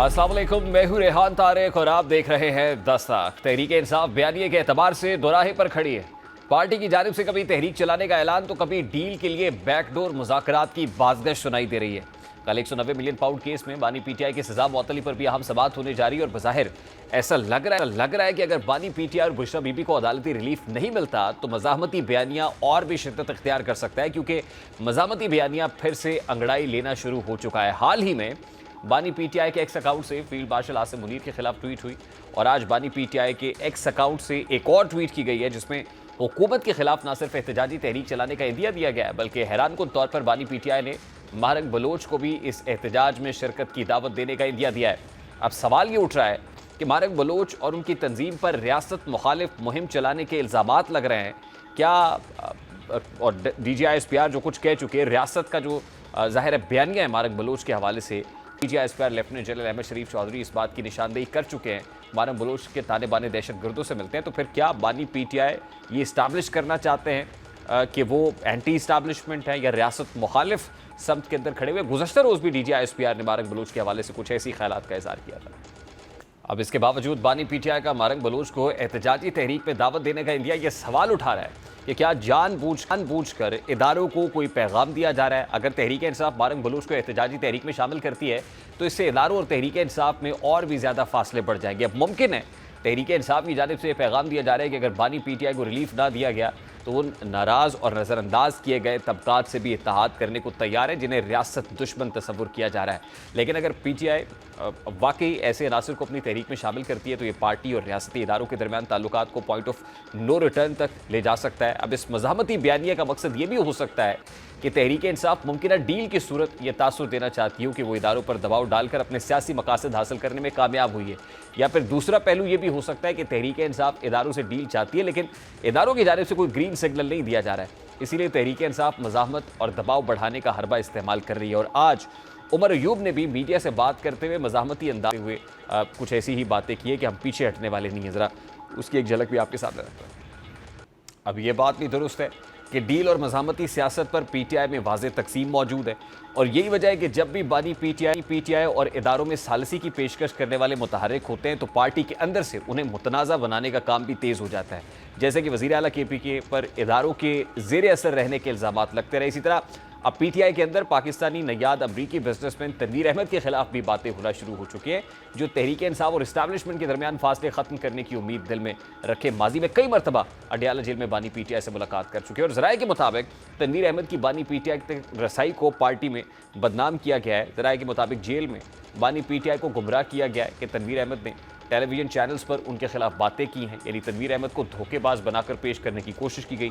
अस्सलाम वालेकुम, मैं हूं रेहान तारिक और आप देख रहे हैं दस्तक। तहरीक इंसाफ बयानिए के एतबार से दोराहे पर खड़ी है। पार्टी की जानिब से कभी तहरीक चलाने का ऐलान तो कभी डील के लिए बैकडोर मुज़ाकरात की बाज़गश सुनाई दे रही है। कल 190 मिलियन पाउंड केस में बानी पीटीआई की सजा मुअत्तली पर भी अहम समाअत होने जा रही है और बज़ाहिर ऐसा लग रहा है कि अगर बानी पीटीआई और बुशरा बीबी को अदालती रिलीफ नहीं मिलता तो मज़ाहमती बयानिया और भी शिद्दत इख्तियार कर सकता है, क्योंकि मज़ाहमती बयानिया फिर से अंगड़ाई लेना शुरू हो चुका है। हाल ही में बानी पीटीआई के एक्स अकाउंट से फील्ड मार्शल आसिम मुनीर के खिलाफ ट्वीट हुई और आज बानी पीटीआई के एक्स अकाउंट से एक और ट्वीट की गई है जिसमें हुकूमत के खिलाफ न सिर्फ एहतजाजी तहरीक चलाने का इंदिया दिया गया है बल्कि हैरानकुन तौर पर बानी पीटीआई ने मारक बलोच को भी इस एहतजाज में शिरकत की दावत देने का इंदिया दिया है। अब सवाल ये उठ रहा है कि मारक बलोच और उनकी तंजीम पर रियासत मुखालिफ मुहिम चलाने के इल्ज़ामात लग रहे हैं क्या, और DGI-SPR जो कुछ कह चुके हैं, रियासत का जो ज़ाहिर बयानिया है मारक बलोच के हवाले से DGI-SPR लेफ्टिनेंट जनरल अहमद शरीफ चौधरी इस बात की निशानदेही कर चुके हैं मारक बलोच के ताने बाने दहशतगर्दों से मिलते हैं। तो फिर क्या बानी पीटीआई ये इस्टाब्लिश करना चाहते हैं कि वो एंटी इस्टाब्लिशमेंट है या रियासत मुखालिफ समत के अंदर खड़े हुए? गुज़श्ता रोज़ भी DGI-SPR ने मारक बलोच के हवाले से कुछ ऐसी ख्यालात का इज़हार किया था। अब इसके बावजूद बानी पीटीआई का मारक बलोच को एहतजाजी तहरीक में दावत देने का इंदिया, यह सवाल उठा रहा है कि क्या जानबूझकर इदारों को कोई पैगाम दिया जा रहा है। अगर तहरीक इंसाफ मारक बलोच को एहतजाजी तहरीक में शामिल करती है तो इससे इदारों और तहरीक इंसाफ में और भी ज़्यादा फासले बढ़ जाएंगे। अब मुमकिन है तहरीक इंसाफ की जानिब से यह पैगाम दिया जा रहा है कि अगर बानी पीटीआई को रिलीफ ना दिया गया तो वो नाराज़ और नज़रअंदाज किए गए तबकात से भी इत्तेहाद करने को तैयार है जिन्हें रियासत दुश्मन तस्वुर किया जा रहा है। लेकिन अगर पीटीआई वाकई ऐसे अनासर को अपनी तहरीक में शामिल करती है तो ये पार्टी और रियासती इदारों के दरमियान ताल्लुकात को पॉइंट ऑफ नो रिटर्न तक ले जा सकता है। अब इस मज़ाहमती बयानिया का मकसद ये भी हो सकता है कि तहरीक इंसाफ मुमकिन डील की सूरत ये तासुर देना चाहती हो कि वो इदारों पर दबाव डालकर अपने सियासी मकासद हासिल करने में कामयाब हुई है, या फिर दूसरा पहलू ये भी हो सकता है कि तहरीक इंसाफ इदारों से डील चाहती है लेकिन इदारों की जानिब से कोई ग्रीन सिग्नल नहीं दिया जा रहा है, इसीलिए तहरीक इंसाफ मज़ाहमत और दबाव बढ़ाने का हरबा इस्तेमाल कर रही है। और आज उमर अयूब ने भी मीडिया से बात करते हुए मज़ाहमती अंदाज हुए कुछ ऐसी ही बातें की है कि हम पीछे हटने वाले नहीं हैं। ज़रा उसकी एक झलक भी आपके सामने रखता हूं। अब ये बात भी दुरुस्त है कि डील और मज़ाहमती सियासत पर पीटीआई में वाज़े तकसीम मौजूद है और यही वजह है कि जब भी बानी पीटीआई और इदारों में सालसी की पेशकश करने वाले मुतहर्रिक होते हैं तो पार्टी के अंदर से उन्हें मुतनाज़ा बनाने का काम भी तेज़ हो जाता है। जैसे कि वज़ीर आला KPK पर इदारों के ज़ेर असर रहने के इल्ज़ामात लगते रहे, इसी तरह अब पीटीआई के अंदर पाकिस्तानी नयाद अमरीकी बिजनेसमैन तनवीर अहमद के खिलाफ भी बातें होना शुरू हो चुकी हैं जो तहरीक इंसाफ और इस्टेब्लिशमेंट के दरमियान फासले खत्म करने की उम्मीद दिल में रखे माजी में कई मरतबा अडियाला जेल में बानी पीटीआई से मुलाकात कर चुके हैं। और ज़राए के मुताबिक तनवीर अहमद की बानी पीटीआई तक रसाई को पार्टी में बदनाम किया गया है। ज़राए के मुताबिक जेल में बानी पीटीआई को गुमराह किया गया है कि तनवीर अहमद ने टेलीविजन चैनल्स पर उनके खिलाफ बातें की हैं, यानी तनवीर अहमद को धोखेबाज बनाकर पेश करने की कोशिश की गई।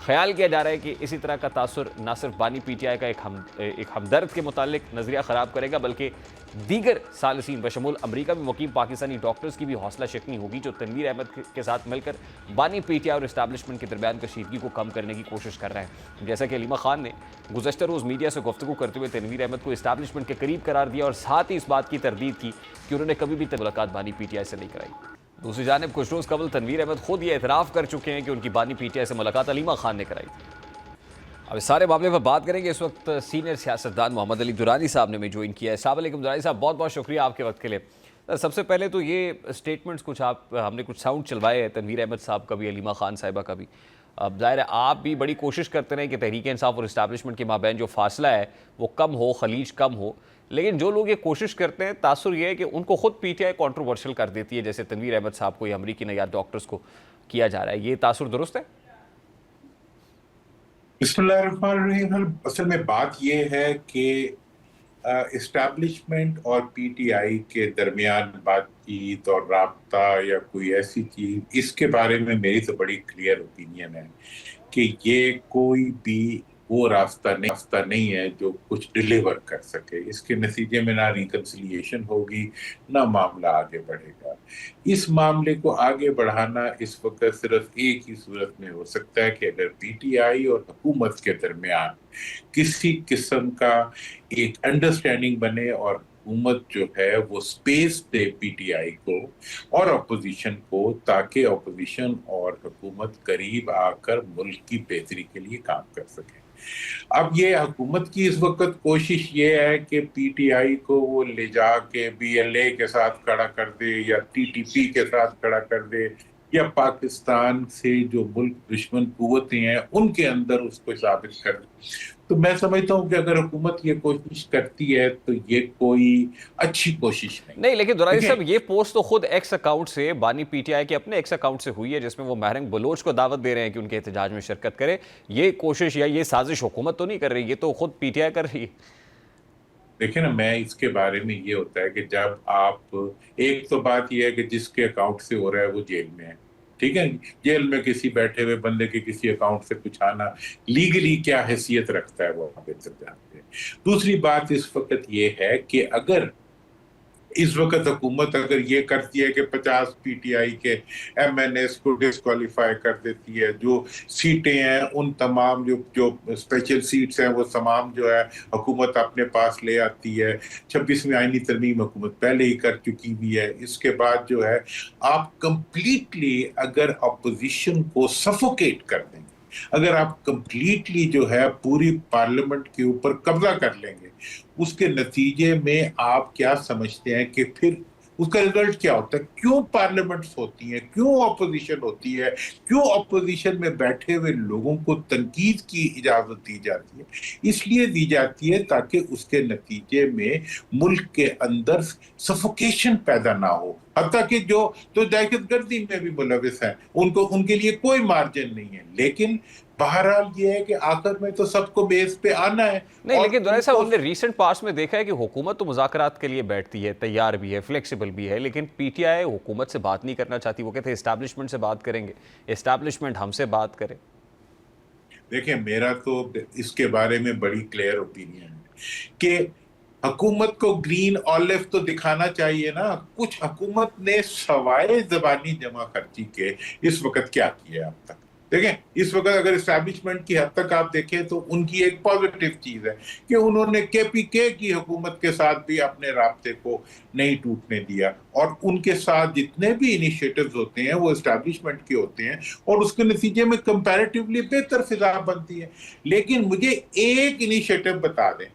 ख्याल किया जा रहा है कि इसी तरह का तासुर न सिर्फ बानी पीटीआई का एक हमदर्द के मुतालिक नज़रिया ख़राब करेगा बल्कि दीगर सालसीन बशमूल अमरीका में मुकीम पाकिस्तानी डॉक्टर्स की भी हौसला शिकनी होगी जो तनवीर अहमद के साथ मिलकर बानी पीटीआई और इस्टेब्लिशमेंट के दरमियान कशीदगी को कम करने की कोशिश कर रहे हैं। जैसा कि अलीमा खान ने गुज़श्ता रोज़ मीडिया से गुफ्तगू करते हुए तनवीर अहमद को इस्टेब्लिशमेंट के करीब करार दिया और साथ ही इस बात की तरदीद की कि उन्होंने कभी भी मुलाकात बानी पीटीआई से नहीं कराई। दूसरी जानिब कुछ रोज़ कबल तनवीर अहमद खुद ये एतराफ़ कर चुके हैं कि उनकी बानी पीटीआई से मुलाकात अलीमा खान ने कराई थी। अब इस सारे मामले पर बात करेंगे। इस वक्त सीनियर सियासतदान मोहम्मद अली दुरानी साहब ने ज्वाइन किया है। अस्सलाम वालेकुम दुरानी साहब, बहुत बहुत शुक्रिया आपके वक्त के लिए। सबसे पहले तो ये स्टेटमेंट्स कुछ हमने कुछ साउंड चलवाए हैं तनवीर अहमद साहब का भी, अलीमा खान साहिबा का भी। अब ज़ाहिर है आप भी बड़ी कोशिश करते रहे कि तहरीक इंसाफ और इस्टेब्लिशमेंट के माबैन जो फासला है वो कम हो, खलीज कम हो, लेकिन जो लोग ये कोशिश करते हैं तासुर ये है कि उनको खुद पीटीआई कंट्रोवर्शियल कर देती है, जैसे तनवीर अहमद साहब को या अमरीकी नयाद डॉक्टर्स को किया जा रहा है। ये तासुर दुरुस्त है? बिस्मिल्लाहिर्रहमानिर्रहीम। असल में बात यह है कि इस्टेब्लिशमेंट और पीटीआई के दरमियान बातचीत और राब्ता या कोई ऐसी चीज, इसके बारे में मेरी तो बड़ी क्लियर ओपिनियन है कि ये कोई भी वो रास्ता नहीं है जो कुछ डिलीवर कर सके। इसके नतीजे में ना रिकंसिलिएशन होगी ना मामला आगे बढ़ेगा। इस मामले को आगे बढ़ाना इस वक्त सिर्फ एक ही सूरत में हो सकता है कि अगर पीटीआई और हुकूमत के दरमियान किसी किस्म का एक अंडरस्टैंडिंग बने और हुकूमत जो है वो स्पेस दे पीटीआई को और अपोजिशन को, ताकि अपोजिशन और हुकूमत करीब आकर मुल्क की बेहतरी के लिए काम कर सके। अब ये हुकूमत की इस वक्त कोशिश ये है कि पीटीआई को वो ले जाके बीएलए के साथ खड़ा कर दे या टीटीपी के साथ खड़ा कर दे या पाकिस्तान से जो मुल्क दुश्मन कुव्वतें हैं उनके अंदर उसको साबित कर दे। तो मैं समझता हूं कि अगर हुकूमत ये कोशिश करती है तो ये कोई अच्छी कोशिश नहीं। नहीं, लेकिन दुरानी देखिए, साहब, ये पोस्ट तो खुद एक्स अकाउंट से, बानी पीटीआई के अपने एक्स अकाउंट से हुई है, जिसमें वो महरंग बलोच को दावत दे रहे हैं कि उनके एहतजाज में शिरकत करे। ये कोशिश या ये साजिश हुकूमत तो नहीं कर रही, ये तो खुद पीटीआई कर रही है। देखिए ना, मैं इसके बारे में ये होता है कि जब आप, एक तो बात ये है कि जिसके अकाउंट से हो रहा है वो जेल में है, ठीक है। जेल में किसी बैठे हुए बंदे के किसी अकाउंट से कुछ आना लीगली क्या हैसियत रखता है वो आप बेहतर जानते हैं। दूसरी बात इस वक्त ये है कि अगर इस वक्त हुकूमत अगर ये करती है कि 50 पीटीआई के एमएनएस को डिस्क्वालीफाई कर देती है, जो सीटें हैं उन तमाम जो जो स्पेशल सीट्स हैं वो तमाम जो है हुकूमत अपने पास ले आती है। 26वीं आईनी तरमीम हुकूमत पहले ही कर चुकी हुई है। इसके बाद जो है आप कंप्लीटली अगर अपोजिशन को सफोकेट कर देंगे, अगर आप कंप्लीटली जो है पूरी पार्लियामेंट के ऊपर कब्जा कर लेंगे, उसके नतीजे में आप क्या समझते हैं कि फिर उसका रिजल्ट क्या होता है? क्यों पार्लियामेंट्स होती हैं, क्यों ऑपोजिशन होती है, क्यों ऑपोजिशन में बैठे हुए लोगों को तनकीद की इजाजत दी जाती है? इसलिए दी जाती है ताकि उसके नतीजे में मुल्क के अंदर सफोकेशन पैदा ना हो। हत्ता कि जो तो दहशतगर्दी में भी मुलविस हैं उनको, उनके लिए कोई मार्जिन नहीं है। लेकिन बहरहाल ये है कि आखिर में तो सबको बेस पे आना है। नहीं, और लेकिन दुरानी साहब, उनको हमने रीसेंट पास्ट में देखा है कि हुकूमत तो मुज़ाकरात के लिए बैठती है, तैयार भी है, फ्लेक्सिबल भी है, लेकिन पीटीआई हुकूमत से बात नहीं करना चाहती। वो कहते हैं एस्टैब्लिशमेंट से बात करेंगे, एस्टैब्लिशमेंट हमसे बात करे। देखिए, मेरा तो इसके बारे में बड़ी क्लियर ओपिनियन है कि हुकूमत को ग्रीन ऑलिव तो दिखाना चाहिए ना। कुछ हुकूमत ने सवाए जबानी जमा खर्ची के इस वक्त क्या किया अब तक? देखें, इस वक्त अगर इस्टेब्लिशमेंट की हद तक आप देखें तो उनकी एक पॉजिटिव चीज है कि उन्होंने केपीके की हुकूमत के साथ भी अपने राब्ते को नहीं टूटने दिया, और उनके साथ जितने भी इनिशिएटिव्स होते हैं वो इस्टेब्लिशमेंट के होते हैं और उसके नतीजे में कंपैरेटिवली बेहतर फिजा बनती है। लेकिन मुझे एक इनिशिएटिव बता दें,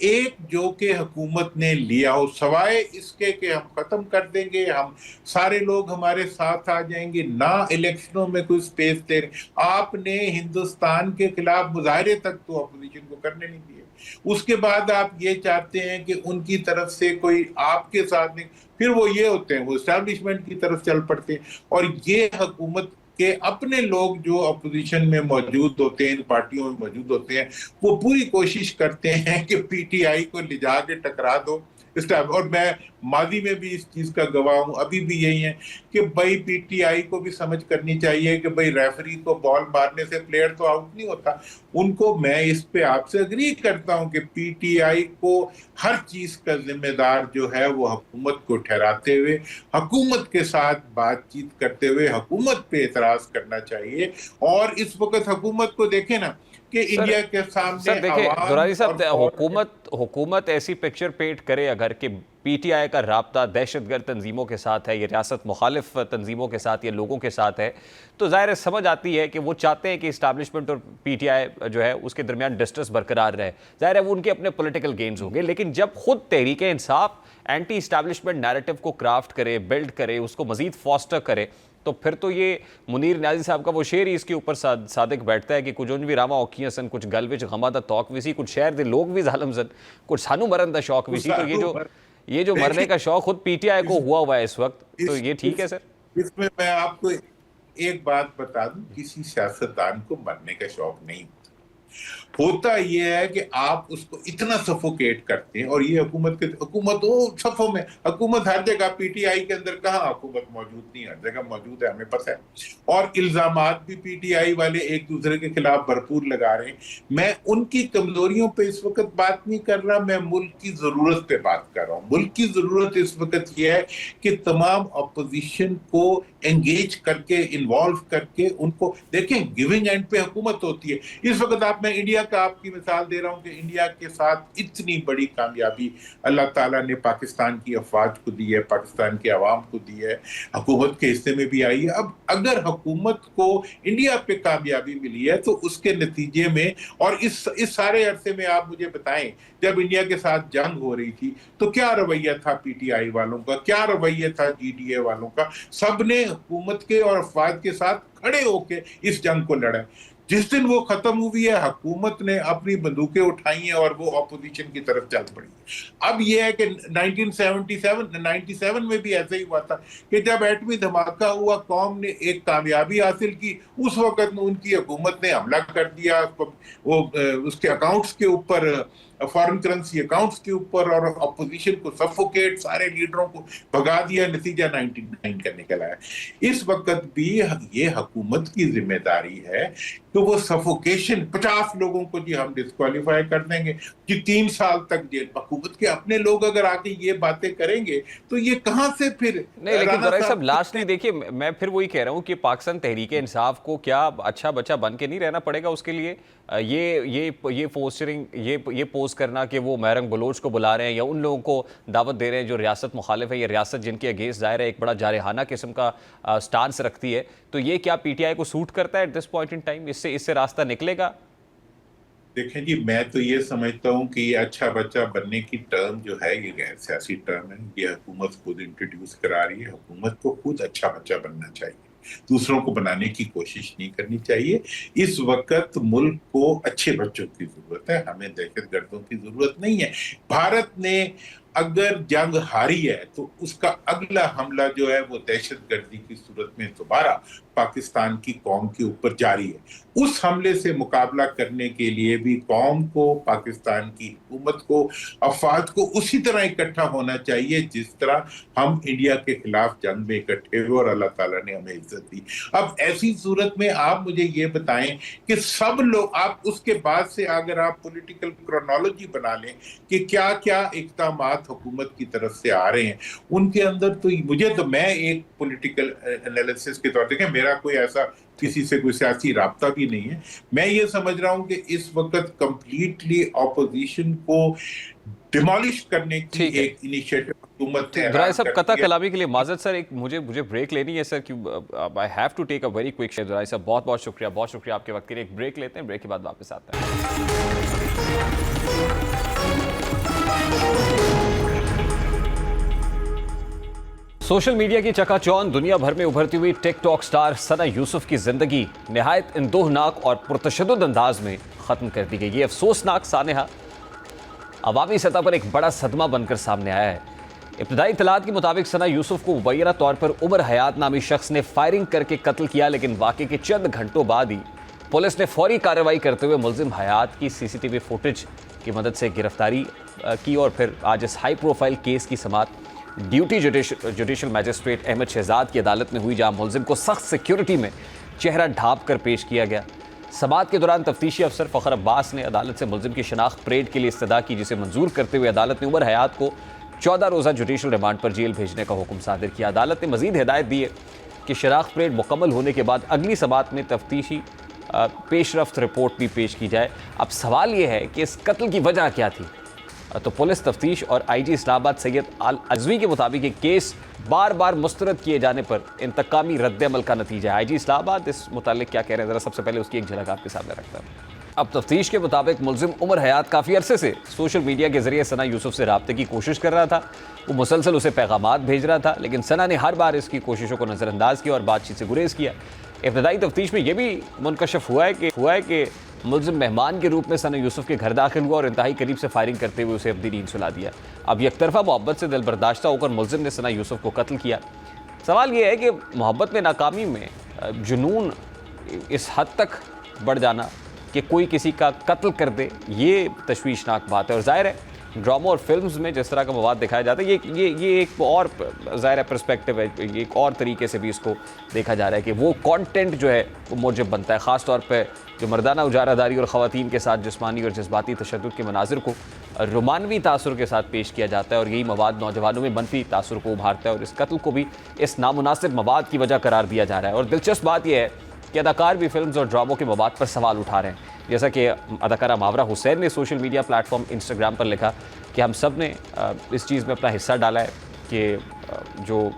एक जो कि हुकूमत ने लिया हो, सवाए इसके कि हम खत्म कर देंगे, हम सारे लोग हमारे साथ आ जाएंगे, ना इलेक्शनों में कोई स्पेस दे रहे। आपने हिंदुस्तान के खिलाफ मुजाहरे तक तो अपोजिशन को करने नहीं दिए। उसके बाद आप ये चाहते हैं कि उनकी तरफ से कोई आपके साथ नहीं, फिर वो ये होते हैं, वो एस्टैब्लिशमेंट की तरफ चल पड़ते हैं। और ये हुकूमत कि अपने लोग जो अपोजिशन में मौजूद होते हैं, इन पार्टियों में मौजूद होते हैं, वो पूरी कोशिश करते हैं कि पीटीआई को ले जाके टकरा दो इस टाइम। और मैं माजी में भी इस चीज का गवाह हूं, अभी भी यही है कि भाई पीटीआई को भी समझ करनी चाहिए कि भाई रेफरी को बॉल मारने से प्लेयर तो आउट नहीं होता। उनको, मैं इस पे आपसे अग्री करता हूं कि पीटीआई को हर चीज का जिम्मेदार जो है वो हुकूमत को ठहराते हुए, हुकूमत के साथ बातचीत करते हुए हुकूमत पे एतराज करना चाहिए। और इस वक्त हुकूमत को देखें ना कि इंडिया के सामने सर देखिए दुरानी साहब, हुकूमत ऐसी पिक्चर पेंट करे अगर कि पीटीआई का राब्ता दहशतगर्द तंजीमों के साथ है, ये रियासत मुखालिफ तंजीमों के साथ या लोगों के साथ है, तो ज़ाहिर समझ आती है कि वो चाहते हैं कि इस्टेब्लिशमेंट और पीटीआई जो है उसके दरमियान डिस्टेंस बरकरार रहे। ज़ाहिर है वो उनके अपने पॉलिटिकल गेम्स होंगे, लेकिन जब खुद Tehreek Insaf anti establishment narrative को क्राफ्ट करे, बिल्ड करे, उसको मजीद फॉस्टर करे, तो फिर तो ये मुनीर न्याजी साहब का वो शेर ही इसके ऊपर सादिक बैठता है कि कुछ भी रामा औखियां सन, कुछ गल विच गमा दा तौक विसी, कुछ शहर दे लोग भी जालिम सन, कुछ सानू मरन दा शौक विसी। तो ये जो मरने का शौक खुद पीटीआई को हुआ है इस वक्त, तो ये ठीक है सर? इसमें मैं आपको एक बात बता दूं, किसी सियासतदान को मरने का शौक नहीं होता। यह है कि आप उसको इतना सफोकेट करते हैं। और ये हुकूमत वो सफों में, हुकूमत हर जगह, पीटीआई के अंदर कहाँ हुकूमत मौजूद नहीं, हर जगह मौजूद है, हमें पता है। और इल्जामात भी पीटीआई वाले एक दूसरे के खिलाफ भरपूर लगा रहे हैं। मैं उनकी कमजोरियों पे इस वक्त बात नहीं कर रहा, मैं मुल्क की जरूरत पे बात कर रहा हूँ। मुल्क की जरूरत इस वक्त यह है कि तमाम अपोजिशन को एंगेज करके, इन्वॉल्व करके, उनको देखें, गिविंग एंड पे हुकूमत होती है। इस वक्त आप, मैं इंडिया का आपकी मिसाल दे रहा हूं कि इंडिया के साथ इतनी बड़ी कामयाबी अल्लाह ताला ने पाकिस्तान की अफवाज को दी है, पाकिस्तान के अवाम को दी है, हुकूमत के हिस्से में भी आई है। अब अगर हुकूमत को इंडिया पे कामयाबी मिली है तो उसके नतीजे में, और इस सारे अरसे में आप मुझे बताएं, जब इंडिया के साथ जंग हो रही थी तो क्या रवैया था पीटीआई वालों का, क्या रवैया था जीडीए वालों का? सबने हुकूमत के और अफवाज के साथ खड़े होकर इस जंग को लड़ा। जिस दिन वो खत्म हुई है, हुकूमत ने अपनी बंदूकें उठाई हैं और वो ऑपोजिशन की तरफ चल पड़ी है। अब ये है कि 97 में भी ऐसा ही हुआ था कि जब एटमी धमाका हुआ, कौम ने एक कामयाबी हासिल की, उस वक्त उनकी हुकूमत ने हमला कर दिया वो उसके अकाउंट्स के ऊपर, फॉरेन करेंसी अकाउंट्स के ऊपर, और अपोजिशन को सफोकेट, सारे लीडरों को भगा दिया। नतीजा 99 का निकला है। इस वक्त भी ये हुकूमत की जिम्मेदारी है तो वो सफोकेशन, 50 लोगों को जी हम डिस्क्वालीफाई कर देंगे कि 3 साल तक जेल। हुकूमत के अपने लोग अगर आके ये बातें करेंगे तो ये कहां से फिर नहीं, लेकिन जरा सब लास्ट नहीं, देखिए मैं फिर वही कह रहा हूँ कि पाकिस्तान तहरीक इंसाफ को क्या अच्छा बच्चा बन के नहीं रहना पड़ेगा उसके लिए? ये पोस्टरिंग, ये पोस्ट करना कि वो महरंग बलोच को बुला रहे हैं या उन लोगों को दावत दे रहे हैं जो रियासत मुखालिफ है या रियासत जिनके अगेंस्ट दायर है, एक बड़ा जारहाना किस्म का स्टांस रखती है, तो ये क्या पीटीआई को सूट करता है at this point in time? इससे रास्ता निकलेगा? देखें जी, मैं तो ये समझता हूँ कि ये अच्छा बच्चा बनने की टर्म जो है ये गैर सियासी टर्म है। ये हुकूमत खुद इंट्रोड्यूस करा रही है। हुकूमत को खुद अच्छा बच्चा बनना चाहिए, दूसरों को बनाने की कोशिश नहीं करनी चाहिए। इस वक्त मुल्क को अच्छे बच्चों की जरूरत है, हमें दहशतगर्दों की जरूरत नहीं है। भारत ने अगर जंग हारी है तो उसका अगला हमला जो है वो दहशतगर्दी की सूरत में दोबारा पाकिस्तान की कौम के ऊपर जारी है। उस हमले से मुकाबला करने के लिए भी कौम को, पाकिस्तान की हुकूमत को, अफवाज को उसी तरह इकट्ठा होना चाहिए जिस तरह हम इंडिया के खिलाफ जंग में इकट्ठे हुए और अल्लाह ताला ने हमें इज्जत दी। अब ऐसी सूरत में आप मुझे ये बताएं कि सब लोग, आप उसके बाद से अगर आप पॉलिटिकल क्रोनोलॉजी बना लें कि क्या क्या इक़दामात हुकूमत की तरफ से आ रहे हैं, उनके अंदर तो मैं एक पॉलिटिकल एनालिसिस के तौर पर, मेरा कोई ऐसा किसी से कोई सियासी राब्ता भी नहीं है, मैं ये समझ रहा हूं कि इस वक्त कंप्लीटली ऑपोजिशन को डिमोलिश करने की एक इनिशिएटिव हुकूमत ने दुराई साहब, कता कलामी के लिए माजरत सर, एक मुझे ब्रेक लेनी है sir, I have to take a very quick share. Durai साहब बहुत बहुत शुक्रिया आपके वक्त के लिए। एक ब्रेक लेते हैं, ब्रेक के बाद वापस आते हैं। सोशल मीडिया की चकाचौंध दुनिया भर में उभरती हुई टिकटॉक स्टार सना यूसुफ की जिंदगी निहायत इंदोहनाक और पुरतशद्दुद अंदाज में खत्म कर दी गई। ये अफसोसनाक सानहा अवामी सतह पर एक बड़ा सदमा बनकर सामने आया है। इब्तदाई इत्तलात के मुताबिक सना यूसुफ को मुबैना तौर पर उमर हयात नामी शख्स ने फायरिंग करके कत्ल किया, लेकिन वाक़े के चंद घंटों बाद ही पुलिस ने फौरी कार्रवाई करते हुए मुल्जिम हयात की सीसीटीवी फुटेज की मदद से गिरफ्तारी की और फिर आज इस हाई प्रोफाइल केस की समाअत duty judicial magistrate Ahmad Shahzad की अदालत में हुई, जहां मुल्जिम को सख्त सिक्योरिटी में चेहरा ढांप कर पेश किया गया। समाअत के दौरान तफ्तीशी अफसर फ़खर अब्बास ने अदालत से मुल्जिम की शनाख्त परेड के लिए इस्तदा की, जिसे मंजूर करते हुए अदालत ने उमर हयात को 14 रोज़ा जुडिशल रिमांड पर जेल भेजने का हुक्म सादिर किया। अदालत ने मजीद हिदायत दी है कि शनाख्त परेड मुकम्मल होने के बाद अगली समाअत में तफ्तीशी पेशरफ्त रिपोर्ट भी पेश की जाए। अब सवाल ये है कि इस कत्ल की वजह क्या थी? तो पुलिस तफ्तीश और आईजी इस्लामाबाद सैयद अल अज़वी के मुताबिक ये केस बार बार मुस्तरद किए जाने पर इंतकामी रद्द-ए-अमल का नतीजा है। आईजी इस्लामाबाद इस मुतालिक क्या कह रहे हैं, ज़रा सबसे पहले उसकी एक झलक आपके सामने रखता हूँ। अब तफ्तीश के मुताबिक मुल्जिम उमर हयात काफ़ी अरसे से सोशल मीडिया के जरिए सना यूसुफ से रब्ते की कोशिश कर रहा था। वो मुसलसल उसे पैगामात भेज रहा था, लेकिन सना ने हर बार इसकी कोशिशों को नज़रअंदाज किया और बातचीत से गुरेज किया। इब्तदाई तफ्तीश में यह भी मुनकशफ हुआ है कि मुल्जिम मेहमान के रूप में सना यूसुफ के घर दाखिल हुआ और इंतहाई करीब से फायरिंग करते हुए उसे अपनी नींद सुला दिया। अब यकतरफा मोहब्बत से दिल बर्दाश्ता होकर मुल्जिम ने सना यूसुफ को कत्ल किया। सवाल यह है कि मोहब्बत में नाकामी में जुनून इस हद तक बढ़ जाना कि कोई किसी का कत्ल कर दे, ये तशवीशनाक बात है। और जाहिर है ड्रामा और फिल्म्स में जिस तरह का मवाद दिखाया जाता है, ये एक और ज़ाहिर है पर्सपेक्टिव है, ये एक और तरीके से भी इसको देखा जा रहा है कि वो कंटेंट जो है वो मौजब बनता है। ख़ास तौर पे जो मर्दाना उजारादारी और ख़वातीन के साथ जिस्मानी और जज्बाती तशद्दुद के मनाजिर को रोमानवी तासुर के साथ पेश किया जाता है और यही मवाद नौजवानों में मनफी तासुर को उभारता है और इस कत्ल को भी इस नामुनासिब मवाद की वजह करार दिया जा रहा है। और दिलचस्प बात यह है कि अदाकार भी फिल्म्स और ड्रामों के मवाद पर सवाल उठा रहे हैं। जैसा कि अदाकारा मावरा हुसैन ने सोशल मीडिया प्लेटफॉर्म इंस्टाग्राम पर लिखा कि हम सब ने इस चीज़ में अपना हिस्सा डाला है कि जो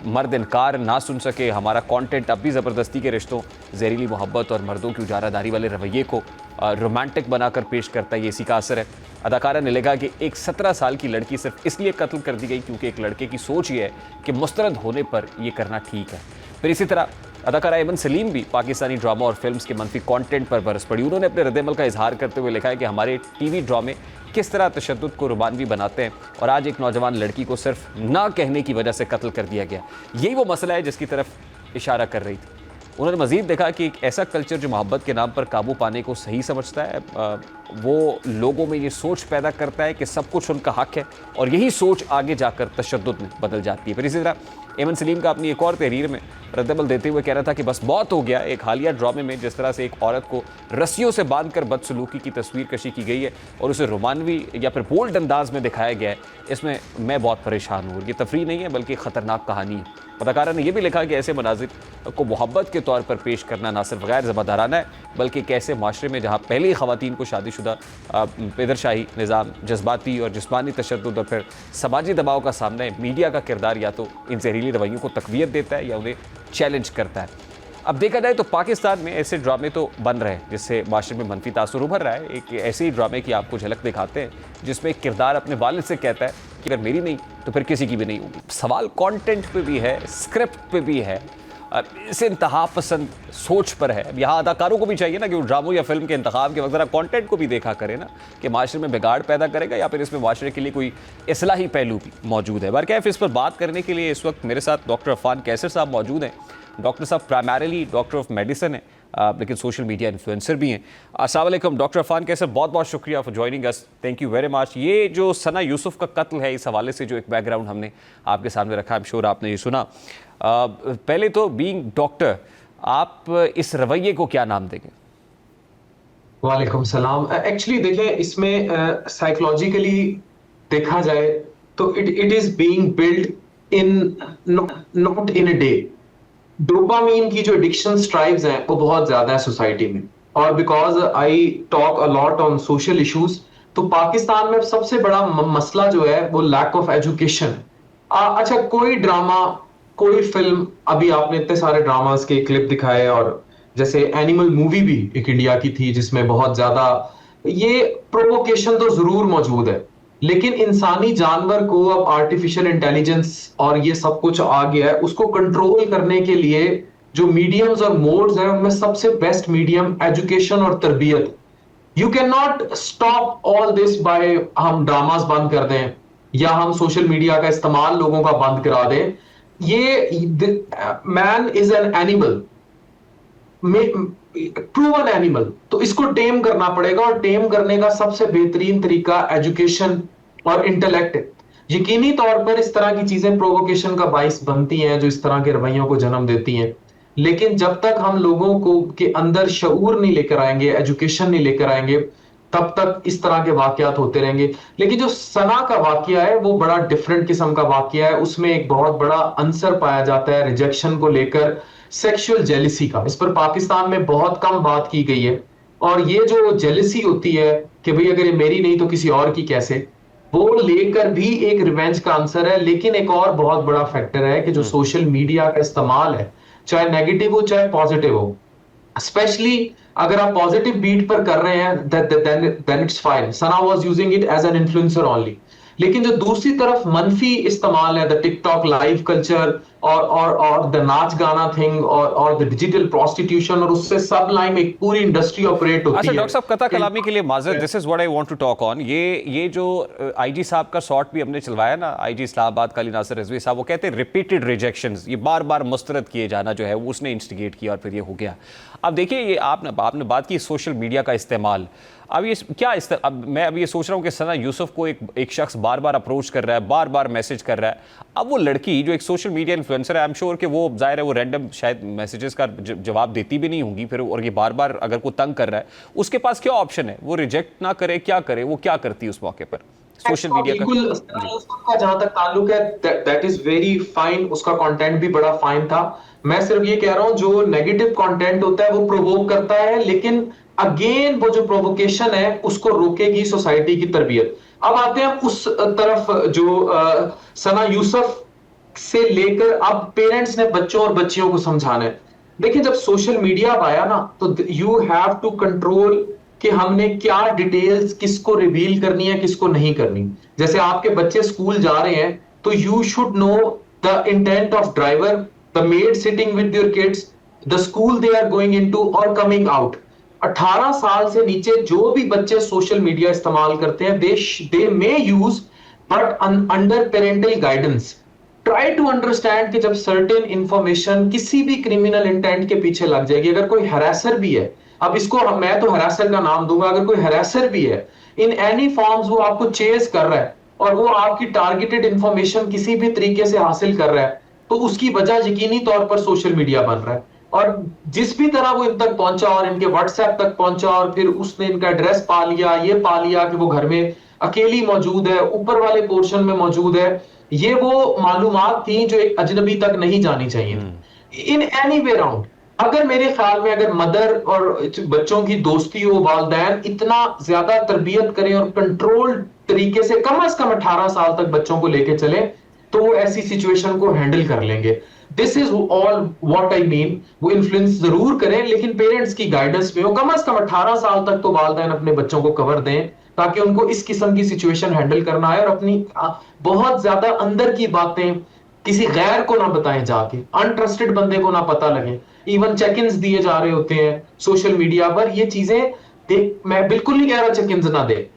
मर्द इनकार ना सुन सके, हमारा कंटेंट अब भी ज़बरदस्ती के रिश्तों, जहरीली मोहब्बत और मर्दों की उजारादारी वाले रवैये को रोमांटिक बनाकर पेश करता है। ये इसी का असर है। अदाकारा ने लिखा कि एक 17 साल की लड़की सिर्फ इसलिए कत्ल कर दी गई क्योंकि एक लड़के की सोच ये है कि मुस्तरद होने पर ये करना ठीक है। फिर इसी तरह अदाकारा एमन सलीम भी पाकिस्तानी ड्रामा और फिल्म्स के मनफी कंटेंट पर बरस पड़ी। उन्होंने अपने रद्द-ए-अमल का इजहार करते हुए लिखा है कि हमारे टीवी ड्रामे किस तरह तशद्दुद को रुबानवी बनाते हैं और आज एक नौजवान लड़की को सिर्फ ना कहने की वजह से कत्ल कर दिया गया। यही वो मसला है जिसकी तरफ इशारा कर रही थी। उन्होंने मज़ीद देखा कि एक ऐसा कल्चर जो मोहब्बत के नाम पर काबू पाने को सही समझता है, वो लोगों में ये सोच पैदा करता है कि सब कुछ उनका हक है और यही सोच आगे जाकर तशद्दुद में बदल जाती है। फिर इसी तरह एमन सलीम का अपनी एक और तहरीर में रद्द-ए-अमल देते हुए कह रहा था कि बस बहुत हो गया। एक हालिया ड्रामे में जिस तरह से एक औरत को रस्सियों से बांधकर बदसलूकी की तस्वीर कशी की गई है और उसे रोमानवी या फिर बोल्ड अंदाज में दिखाया गया है, इसमें मैं बहुत परेशान हूँ। ये तफरीह नहीं है बल्कि ख़तरनाक कहानी है। अदाकारा ने यह भी लिखा कि ऐसे मनाजिर को मोहब्बत के तौर पर पेश करना ना सिर्फ गैर ज़िम्मेदाराना है बल्कि एक ऐसे माशरे में जहाँ पहले ही ख़वातीन को शादीशुदा पेदरशाही निज़ाम, जज्बाती और जिस्मानी तशद्दुद और फिर समाजी दबाव का सामना है, मीडिया का किरदार या तो इन जहरीली रवैयों को तक़वियत देता है या उन्हें चैलेंज करता है। अब देखा जाए तो पाकिस्तान में ऐसे ड्रामे तो बन रहे हैं जिससे माशरे में मनफी तासुर उभर रहा है। एक ऐसे ही ड्रामे की आपको झलक दिखाते हैं जिसमें एक किरदार अपने वालिद से कहता है कि अगर मेरी नहीं तो फिर किसी की भी नहीं होगी। सवाल कंटेंट पे भी है, स्क्रिप्ट पे भी है, इस इंतहा पसंद सोच पर है। यहाँ अदाकारों को भी चाहिए ना कि वो ड्रामों या फिल्म के इंतखाब के वक्त ज़रा कंटेंट को भी देखा करें ना कि माशरे में बिगाड़ पैदा करेगा या फिर इसमें माशरे के लिए कोई इस्लाही पहलू भी मौजूद है। बहरकैफ इस पर बात करने के लिए इस वक्त मेरे साथ डॉक्टर अफान कैसर साहब मौजूद हैं। डॉक्टर साहब प्राइमरीली डॉक्टर ऑफ मेडिसिन है लेकिन सोशल मीडिया इन्फ्लुएंसर भी हैं। अस्सलाम वालेकुम डॉक्टर अफान कैसर, बहुत बहुत शुक्रिया for joining us, thank you very much. ये जो सना यूसुफ का कत्ल है, इस हवाले से जो एक बैकग्राउंड हमने आपके सामने रखा, आई एम श्योर आपने ये सुना। पहले तो बीइंग डॉक्टर, आप इस रवैये को क्या नाम देंगे? वालेकुम सलाम। एक्चुअली देखिए, इसमें साइकोलॉजिकली देखा जाए तो it is being build in not in a day. Dopamine की जो एडिक्शन स्ट्राइव्स हैं वो बहुत ज्यादा है सोसाइटी में, और because I talk a lot on social issues, तो पाकिस्तान में सबसे बड़ा मसला जो है वो लैक ऑफ एजुकेशन। अच्छा, कोई ड्रामा, कोई फिल्म, अभी आपने इतने सारे ड्रामास के क्लिप दिखाए, और जैसे एनिमल मूवी भी एक इंडिया की थी जिसमें बहुत ज्यादा ये प्रोवोकेशन तो जरूर मौजूद है, लेकिन इंसानी जानवर को अब आर्टिफिशियल इंटेलिजेंस और ये सब कुछ आ गया है, उसको कंट्रोल करने के लिए जो मीडियम्स और मोड्स हैं उनमें सबसे बेस्ट मीडियम एजुकेशन और तरबियत। You can not stop all this by हम ड्रामास बंद कर दें या हम सोशल मीडिया का इस्तेमाल लोगों का बंद करा दें। ये man is an animal, proven animal, तो इसको टेम करना पड़ेगा, और टेम करने का सबसे बेहतरीन तरीका एजुकेशन और इंटेलेक्ट है। यकीनी तौर पर इस तरह की चीजें प्रोवोकेशन का बाइस बनती हैं जो इस तरह के रवैयों को जन्म देती हैं, लेकिन जब तक हम लोगों को के अंदर शऊर नहीं लेकर आएंगे, एजुकेशन नहीं लेकर आएंगे, तब तक इस तरह के वाकयात होते रहेंगे। लेकिन जो सना का वाकया है वो बड़ा डिफरेंट किस्म का वाकया है। उसमें एक बहुत बड़ा आंसर पाया जाता है रिजेक्शन को लेकर, सेक्सुअल जेलिसी का। इस पर पाकिस्तान में बहुत कम बात की गई है, और ये जो जेलिसी होती है कि भाई अगर ये मेरी नहीं तो किसी और की कैसे, वो लेकर भी एक रिवेंज का आंसर है। लेकिन एक और बहुत बड़ा फैक्टर है कि जो सोशल मीडिया का इस्तेमाल है, चाहे नेगेटिव हो चाहे पॉजिटिव हो, स्पेशली अगर आप पॉजिटिव बीट पर कर रहे हैं then it's fine. Sana was using it as an influencer only. लेकिन जो दूसरी तरफ मनफी इस्तेमाल है, द टिकटॉक लाइव कल्चर और द नाच गाना थिंग और द डिजिटल प्रोस्टिट्यूशन, और उससे सब लाइन एक पूरी इंडस्ट्री ऑपरेट होती है। अच्छा डॉक्टर साहब, कथा कलामी के लिए माजर, this is what I want to talk on. ये जो आईजी साहब का शॉट भी हमने चलवाया ना, आईजी इस्लामाबाद काली नासिर रिजवी साहब, वो कहते हैं रिपीटेड रिजेक्शंस, ये बार बार मुस्तरद किए जाना जो है वो उसने इंस्टिगेट किया और फिर ये हो गया। अब देखिए, ये आपने बात की सोशल मीडिया का इस्तेमाल। अब ये क्या अब मैं ये सोच रहा हूँ कि सना यूसुफ को एक शख्स बार बार अप्रोच कर रहा है, बार बार मैसेज कर रहा है। अब वो लड़की जो एक सोशल मीडिया इन्फ्लुएंसर है, आई एम श्योर कि वो जाहिर है वो रैंडम शायद मैसेजेस का जवाब देती भी नहीं होंगी फिर, और ये बार बार अगर कोई तंग कर रहा है, उसके पास क्या ऑप्शन है? वो रिजेक्ट ना करे, क्या करे, वो क्या करती है उस मौके पर? सोशल मीडिया का? बिल्कुल, जी। उसका जहां तक ताल्लुक है, दैट इज वेरी फाइन, उसका कंटेंट भी बड़ा फाइन था। मैं सिर्फ ये कह रहा हूं, जो नेगेटिव कंटेंट होता है वो प्रोवोक करता है, लेकिन अगेन वो जो प्रोवोकेशन है उसको रोकेगी सोसाइटी की तरबियत। अब आते हैं उस तरफ जो सना यूसुफ से लेकर अब पेरेंट्स ने बच्चों और बच्चियों को समझाना है। देखिए, जब सोशल मीडिया आया ना, तो यू हैव टू कंट्रोल कि हमने क्या डिटेल्स किसको रिवील करनी है, किसको नहीं करनी। जैसे आपके बच्चे स्कूल जा रहे हैं, तो you should know the intent of driver, the maid sitting with your kids, the school they are going into और कमिंग आउट। 18 साल से नीचे जो भी बच्चे सोशल मीडिया इस्तेमाल करते हैं, they may use, but under parental guidance. Try to understand कि जब सर्टेन इंफॉर्मेशन किसी भी क्रिमिनल इंटेंट के पीछे लग जाएगी, अगर कोई हरासर भी है, अब इसको मैं तो हरासर का नाम दूंगा, अगर कोई हरासर भी है इन एनी फॉर्म्स, वो आपको चेज कर रहा है और वो आपकी टारगेटेड इंफॉर्मेशन किसी भी तरीके से हासिल कर रहा है, तो उसकी वजह यकीनी तौर पर सोशल मीडिया बन रहा है। और जिस भी तरह वो इन तक पहुंचा और इनके व्हाट्सएप तक पहुंचा और फिर उसने इनका एड्रेस पा लिया, ये पा लिया कि वो घर में अकेली मौजूद है, ऊपर वाले पोर्शन में मौजूद है, ये वो मालूमात थी जो एक अजनबी तक नहीं जानी चाहिए थी। इन एनी वे राउंड, अगर मेरे ख्याल में अगर मदर और बच्चों की दोस्ती हो, वालिदैन इतना ज्यादा तरबियत करें और कंट्रोल तरीके से कम 18 साल तक बच्चों को लेके चले, तो वो ऐसी सिचुएशन को हैंडल कर लेंगे। This is all what I mean. वो इन्फ्लुएंस जरूर करें, लेकिन पेरेंट्स की गाइडेंस में हो। कम से कम 18 साल तक तो वालिदैन अपने बच्चों को कवर दें, ताकि उनको इस किस्म की सिचुएशन हैंडल करना है, और अपनी बहुत ज्यादा अंदर की बातें किसी गैर को ना बताएं, जाके अनट्रस्टेड बंदे को ना पता लगे। इवन चेक इन्स दिए जा रहे होते हैं सोशल मीडिया पर, ये चीजें देख, मैं बिल्कुल नहीं कह रहा चेक इन्स ना दे,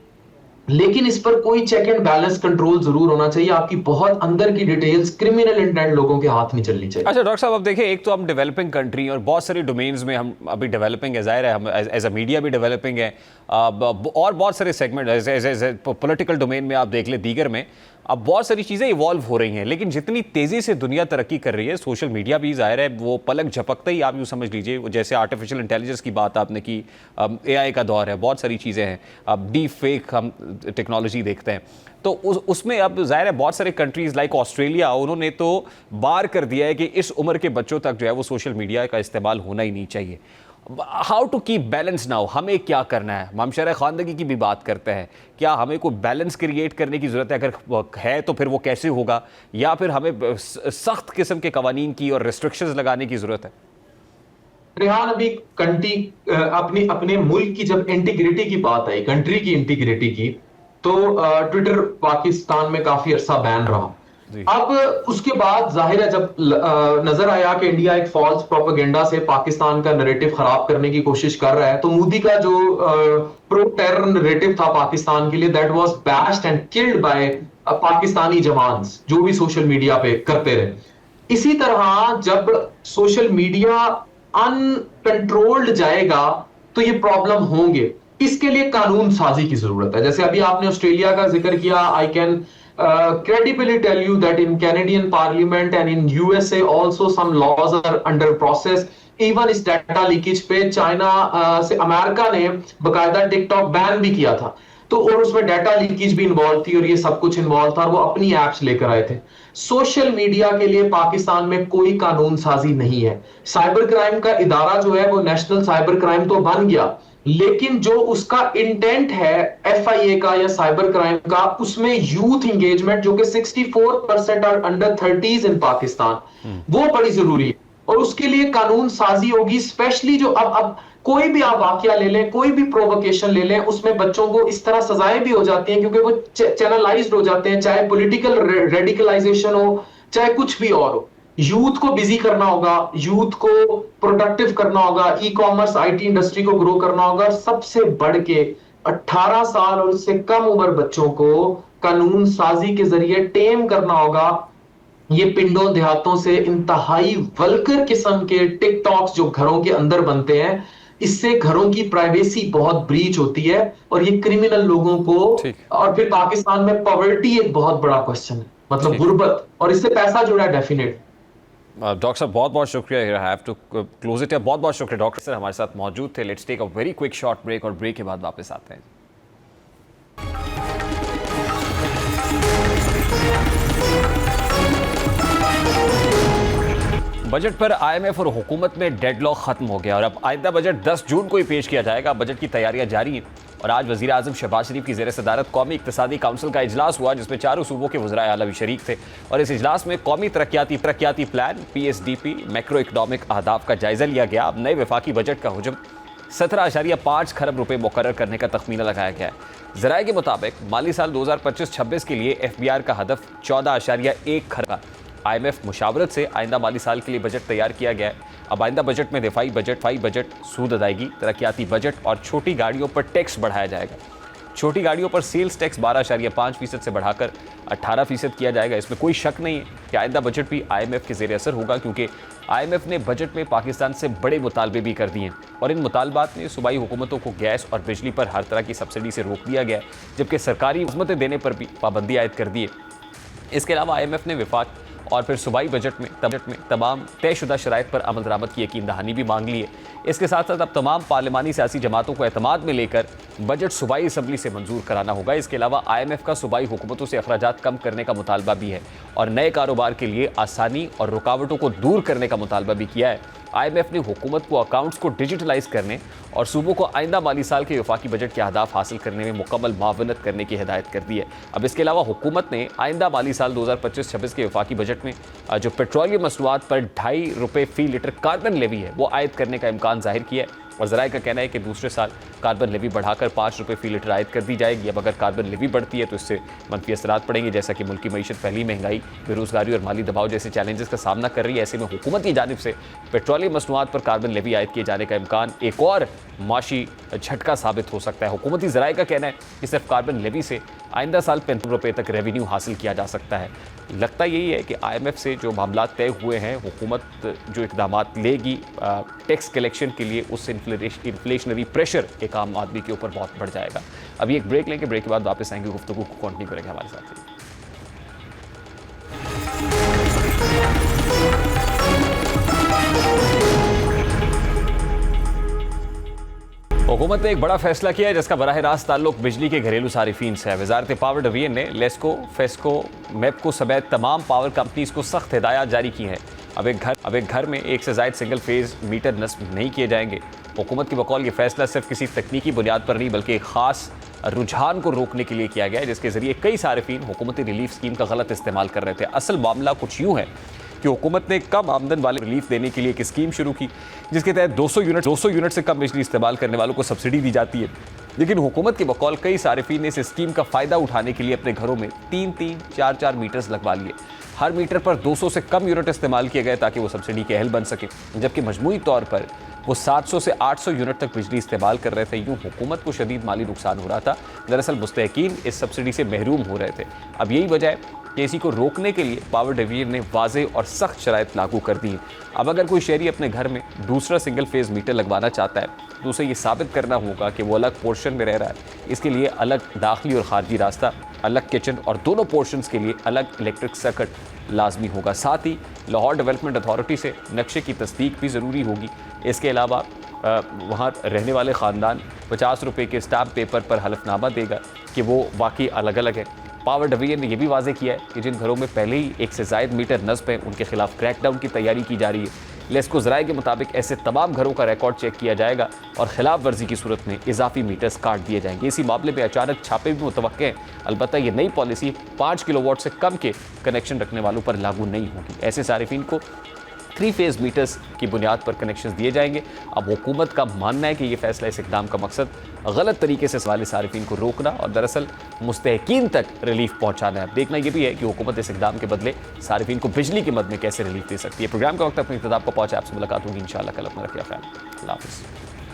लेकिन इस पर कोई चेक एंड बैलेंस कंट्रोल जरूर होना चाहिए। आपकी बहुत अंदर की डिटेल्स क्रिमिनल इंटेंट लोगों के हाथ नहीं चलनी चाहिए। अच्छा डॉक्टर साहब, अब देखिए, एक तो हम डेवलपिंग कंट्री और बहुत सारे डोमेन्स में हम अभी डेवलपिंग है, जाहिर है हम एज अ मीडिया भी डेवलपिंग है, और बहुत सारे सेगमेंट एज पॉलिटिकल डोमेन में आप देख ले, दीगर में अब बहुत सारी चीज़ें इवॉल्व हो रही हैं। लेकिन जितनी तेज़ी से दुनिया तरक्की कर रही है, सोशल मीडिया भी जाहिर है वो पलक झपकते ही, आप यूँ समझ लीजिए, जैसे आर्टिफिशियल इंटेलिजेंस की बात आपने की, AI का दौर है, बहुत सारी चीज़ें हैं, अब डीप फेक हम टेक्नोलॉजी देखते हैं, तो उसमें अब जाहिर है बहुत सारे कंट्रीज़ लाइक ऑस्ट्रेलिया, उन्होंने तो बार कर दिया है कि इस उम्र के बच्चों तक जो है वो सोशल मीडिया का इस्तेमाल होना ही नहीं चाहिए। How to keep balance now, हमें क्या करना है? हम शरह ख़ानदगी की भी बात करते हैं, क्या हमें कोई बैलेंस क्रिएट करने की ज़रूरत है? अगर है तो फिर वो कैसे होगा, या फिर हमें सख्त किस्म के कवानीन की और रिस्ट्रिक्शंस लगाने की ज़रूरत है? रेहान, अभी अपने अपने मुल्क की जब इंटीग्रिटी की बात आई, कंट्री की इंटीग्रिटी की, तो ट्विटर पाकिस्तान में काफी अरसा बैन रहा। अब उसके बाद जाहिर है, जब नजर आया कि इंडिया एक फॉल्स प्रोपेगेंडा से पाकिस्तान का नैरेटिव खराब करने की कोशिश कर रहा है, तो मोदी का जो प्रो टेरर नैरेटिव था पाकिस्तान के लिए, that was bashed and killed by Pakistani jawan, जो भी सोशल मीडिया पे करते रहे। इसी तरह जब सोशल मीडिया अनकंट्रोल्ड जाएगा, तो ये प्रॉब्लम होंगे। इसके लिए कानून साजी की जरूरत है। जैसे अभी आपने ऑस्ट्रेलिया का जिक्र किया, I can credibly tell you that in Canadian Parliament and in USA also some laws are under process. Even इस डाटा लीकेज पे चाइना से अमेरिका ने बकायदा टिकटॉक बैन भी किया था, तो और उसमें डाटा लीकेज भी इन्वॉल्व थी और ये सब कुछ इन्वॉल्व था, और वो अपनी एप्स लेकर आए थे। सोशल मीडिया के लिए पाकिस्तान में कोई कानून साजी नहीं है। साइबर क्राइम का इदारा जो है वो नेशनल साइबर क्राइम तो बन गया, लेकिन जो उसका इंटेंट है FIA का या साइबर क्राइम का, उसमें यूथ इंगेजमेंट, जो कि 64% और अंडर 30s इन पाकिस्तान, वो बड़ी जरूरी है। और उसके लिए कानून साजी होगी, स्पेशली जो अब कोई भी आप वाकया ले लें, कोई भी प्रोवोकेशन ले लें, उसमें बच्चों को इस तरह सजाएं भी हो जाती हैं, क्योंकि वो चैनलाइज्ड हो जाते हैं, चाहे पॉलिटिकल रेडिकलाइजेशन हो, चाहे कुछ भी और हो। यूथ को बिजी करना होगा, यूथ को प्रोडक्टिव करना होगा, ई कॉमर्स IT इंडस्ट्री को ग्रो करना होगा, सबसे बढ़ के 18 साल और उससे कम उम्र बच्चों को कानून साजी के जरिए टेम करना होगा। ये पिंडों देहातों से इंतहाई वल्गर किस्म के टिकटॉक्स जो घरों के अंदर बनते हैं, इससे घरों की प्राइवेसी बहुत ब्रीच होती है, और ये क्रिमिनल लोगों को, और फिर पाकिस्तान में पॉवर्टी एक बहुत बड़ा क्वेश्चन है, मतलब गुर्बत, और इससे पैसा जुड़ा है डेफिनेट। डॉक्टर साहब बहुत बहुत शुक्रिया, हैव टू क्लोज इट। बहुत बहुत शुक्रिया डॉक्टर सर हमारे साथ मौजूद थे। Let's take a very quick short break, और ब्रेक के बाद वापस आते हैं। बजट पर आईएमएफ और हुकूमत में डेडलॉक खत्म हो गया और अब आइंदा बजट 10 जून को ही पेश किया जाएगा। बजट की तैयारियां जारी हैं और आज वजीर आजम शहबाज शरीफ की ज़ेर सदारत कौमी इक्तिसादी काउंसिल का इजलास हुआ, जिसमें चारों सूबों के वज़राए आला भी शरीक थे। और इस इजलास में कौमी तरक्याती प्लान PSDP मैक्रो इकनॉमिक अहदाफ का जायजा लिया गया। अब नए वफाकी बजट का हुजम 17.5 खरब रुपए मुकर्रर करने का तखमीना लगाया गया है। ज़राए के मुताबिक माली साल 2025-26 के लिए FBR का हदफ 14.1 खरब। IMF मुशावरत से आइंदा माली साल के लिए बजट तैयार किया गया है। अब आइंदा बजट में दिफाई बजट, सूद अदायगी, तरक्याती बजट और छोटी गाड़ियों पर टैक्स बढ़ाया जाएगा। छोटी गाड़ियों पर सेल्स टैक्स 12.5% से बढ़ाकर 18% किया जाएगा। इसमें कोई शक नहीं है कि आइंदा बजट भी IMF के ज़ेर असर होगा, क्योंकि IMF ने बजट में पाकिस्तान से बड़े मुतालबे भी कर दिए हैं और इन मुतालबात में सूबाई हुकूमतों को गैस और बिजली पर हर तरह की सब्सिडी से रोक दिया गया है, जबकि सरकारी खिदमतें देने पर भी पाबंदी आयद कर दी है। इसके अलावा IMF ने विफाक और फिर सूबाई बजट में तमाम तयशुदा शराइत पर अमल दरामद की यकीन दहानी भी मांग ली है। इसके साथ साथ अब तमाम पार्लिमानी सियासी जमातों को एतमाद में लेकर बजट सूबाई असम्बली से मंजूर कराना होगा। इसके अलावा IMF का सूबाई हुकूमतों से अखराजात कम करने का मुतालबा भी है और नए कारोबार के लिए आसानी और रुकावटों को दूर करने का मुतालबा भी किया है। IMF ने हुकूमत को अकाउंट्स को डिजिटलाइज करने और सूबों को आइंदा माली साल के वफाकी बजट के अहदाफ हासिल करने में मुकम्मल मावनत करने की हिदायत कर दी है। अब इसके अलावा हुकूमत ने आइंदा माली साल 2025-26 के वफाकी बजट में जो पेट्रोलियम मसनूआत पर 2.5 रुपये फी लीटर कार्बन लेवी है वो आयद करने का इम्कान जाहिर किया है और ज़राए का कहना है कि दूसरे साल कार्बन लेवी बढ़ाकर 5 रुपये फी लीटर आयद कर दी जाएगी। अब अगर कार्बन लेवी बढ़ती है तो इससे मनफी असरात पड़ेंगे, जैसा कि मुल्की मईशत फैली महंगाई, बेरोज़गारी और माली दबाव जैसे चैलेंजेस का सामना कर रही है। ऐसे में हुकूमत की जानिब से पेट्रोलियम मसनूआत पर कार्बन लेवी आयद किए जाने का इम्कान एक और माशी झटका साबित हो सकता है। हुकूमती ज़राए का कहना है कि सिर्फ कार्बन लेवी से आइंदा साल 35 रुपये तक रेवेन्यू हासिल किया जा सकता है। लगता यही है कि IMF से जो मामला तय हुए हैं, हुकूमत जो इकदाम लेगी टैक्स कलेक्शन के लिए, उससे इन्फ्लेशनरी प्रेशर एक आम आदमी के ऊपर बहुत बढ़ जाएगा। अभी एक ब्रेक लेंगे, ब्रेक के बाद वापस आएंगे, गुफ्तगू को कंटिन्यू करेंगे हमारे साथ। हुकूमत ने एक बड़ा फैसला किया है जिसका बराह रास्त ताल्लुक बिजली के घरेलू सारिफीन से है। वजारत पावर डिवीजन ने लेस्को, फेस्को, मेपको समेत तमाम पावर कंपनीज को सख्त हिदायत जारी की हैं। अब एक घर में एक से ज़ायद सिंगल फेज़ मीटर नस्ब नहीं किए जाएंगे। हुकूमत की बकौल ये फैसला सिर्फ किसी तकनीकी बुनियाद पर नहीं बल्कि एक ख़ास रुझान को रोकने के लिए किया गया है, जिसके ज़रिए कई सारिफीन हुकूमती रिलीफ स्कीम का गलत इस्तेमाल कर रहे थे। असल मामला कुछ यूँ है कि हुकूमत ने कम आमदन वाले रिलीफ देने के लिए एक स्कीम शुरू की, जिसके तहत 200 यूनिट से कम बिजली इस्तेमाल करने वालों को सब्सिडी दी जाती है। लेकिन हुकूमत की बकौल कई सारिफीन ने इस स्कीम का फ़ायदा उठाने के लिए अपने घरों में 3-3, 4-4 मीटर्स लगवा लिए। हर मीटर पर 200 से कम यूनिट इस्तेमाल किए गए ताकि वो सब्सिडी के अहल बन सके, जबकि मजमूई तौर पर वो 700 से 800 यूनिट तक बिजली इस्तेमाल कर रहे थे। यूँ हुकूमत को शदीद माली नुकसान हो रहा था। दरअसल मुस्तहकीन इस सब्सिडी से महरूम हो रहे थे। अब यही वजह है कि इसी को रोकने के लिए पावर डिवीजन ने वाज़ेह और सख्त शराइत लागू कर दी हैं। अब अगर कोई शहरी अपने घर में दूसरा सिंगल फेज़ मीटर लगवाना चाहता है तो उसे ये साबित करना होगा कि वो अलग पोर्शन में रह रहा है। इसके लिए अलग दाखिली और खारजी रास्ता, अलग किचन और दोनों पोर्शंस के लिए अलग इलेक्ट्रिक सर्किट लाजमी होगा। साथ ही लाहौर डेवलपमेंट अथॉरिटी से नक्शे की तस्दीक भी ज़रूरी होगी। इसके अलावा वहाँ रहने वाले ख़ानदान 50 रुपये के स्टाम्प पेपर पर हलफनामा देगा कि वो वाकई अलग अलग है। पावर डिवीजन ने यह भी वाज़ेह किया है कि जिन घरों में पहले ही एक से ज़ायद मीटर नस्ब है उनके खिलाफ क्रैकडाउन की तैयारी की जा रही है। लेस्को ज़राए के मुताबिक ऐसे तमाम घरों का रिकॉर्ड चेक किया जाएगा और खिलाफ वर्जी की सूरत में इजाफी मीटर्स काट दिए जाएंगे। इसी मामले में अचानक छापे भी मुतवक्के हैं। अलबत्ता ये नई पॉलिसी 5 किलोवाट से कम के कनेक्शन रखने वालों पर लागू नहीं होगी। ऐसे सारिफीन को 3 फेज़ मीटर्स की बुनियाद पर कनेक्शन दिए जाएंगे। अब हुकूमत का मानना है कि ये फैसला, इस इक़दाम का मकसद गलत तरीके से वाले सारिफीन को रोकना और दरअसल मुस्तहकीन तक रिलीफ पहुंचाना है। देखना यह भी है कि हुकूमत इस इक़दाम के बदले सारिफीन को बिजली की मद में कैसे रिलीफ दे सकती है। प्रोग्राम का वक्त अपनी इख्तिताम को पहुंचा। आपसे मुलाकात होगी इंशाअल्लाह कल। अपना रखिए ख्याल। अल्लाह हाफ़िज़।